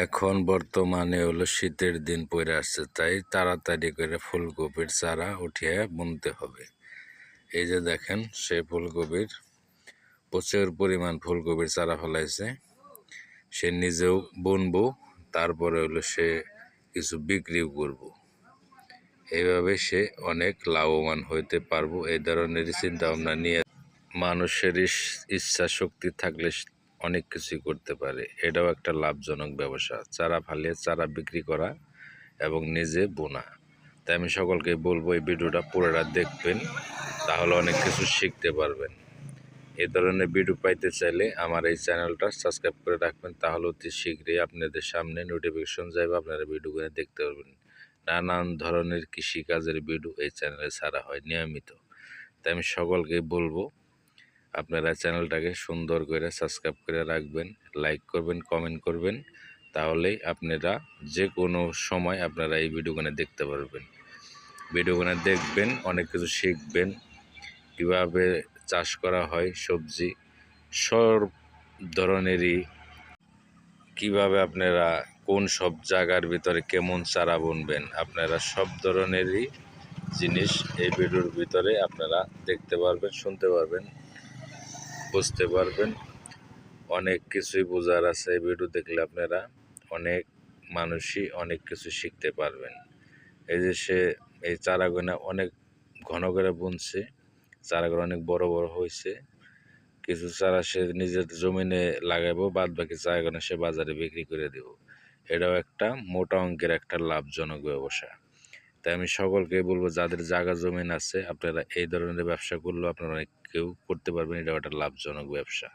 এখন বর্তমানে হলো শীতের দিন পড়ে আসছে, তাই তাড়াতাড়ি করে ফুলকপির চারা উঠিয়ে বুনতে হবে। এই যে দেখেন, সে ফুলকপির প্রচুর পরিমাণ ফুলকপির চারা ফলাইছে। সে নিজেও বুনবো, তারপরে হলো সে কিছু বিক্রিও করব। এইভাবে সে অনেক লাভবান হইতে পারবো। এই ধরনের চিন্তা ভাবনা নিয়ে মানুষের ইচ্ছা শক্তি থাকলে অনেক কিছুই করতে পারে। এটাও একটা লাভজনক ব্যবসা, চারা ফালিয়ে চারা বিক্রি করা এবং নিজে বোনা। তাই আমি সকলকে বলবো এই ভিডিওটা পুরোটা দেখবেন, তাহলে অনেক কিছু শিখতে পারবেন। এই ধরনের ভিডিও পাইতে চাইলে আমার এই চ্যানেলটা সাবস্ক্রাইব করে রাখবেন, তাহলে অতি শীঘ্রই আপনাদের সামনে নোটিফিকেশন যাবে, আপনারা ভিডিওগুলো দেখতে পারবেন। নানান ধরনের কৃষিকাজের ভিডিও এই চ্যানেলে ছাড়া হয় নিয়মিত। তাই আমি সকলকে বলবো আপনারা চ্যানেলটাকে সুন্দর করে সাবস্ক্রাইব করে রাখবেন, লাইক করবেন, কমেন্ট করবেন, তাহলেই আপনারা যে কোনো সময় আপনারা এই ভিডিওগুলো দেখতে পারবেন। ভিডিওগুলো দেখবেন, অনেক কিছু শিখবেন, কীভাবে চাষ করা হয় সবজি, সব ধরনেরই, কিভাবে আপনারা কোন সব জায়গার ভিতরে কেমন চারা বুনবেন, আপনারা সব ধরনেরই জিনিস এই ভিডিওর ভিতরে আপনারা দেখতে পারবেন, শুনতে পারবেন, বুঝতে পারবেন। অনেক কিছুই বোঝার আছে। এই ভিডিও দেখলে আপনারা অনেক মানুষই অনেক কিছু শিখতে পারবেন। এই যে সে এই চারাগুলো অনেক ঘন করে বুনছে, চারাগুলো অনেক বড় বড় হয়েছে। কিছু চারা সে নিজের জমিনে লাগাবো, বাদ বাকি চারাগুলো সে বাজারে বিক্রি করে দেব। এটাও একটা মোটা অঙ্কের একটা লাভজনক ব্যবসা। তাই আমি সকলকে বলবো, যাদের জায়গা জমিন আছে আপনারা এই ধরনের ব্যবসা করলেও আপনারা অনেক কেউ করতে পারবেন। এটাও একটা লাভজনক ব্যবসা।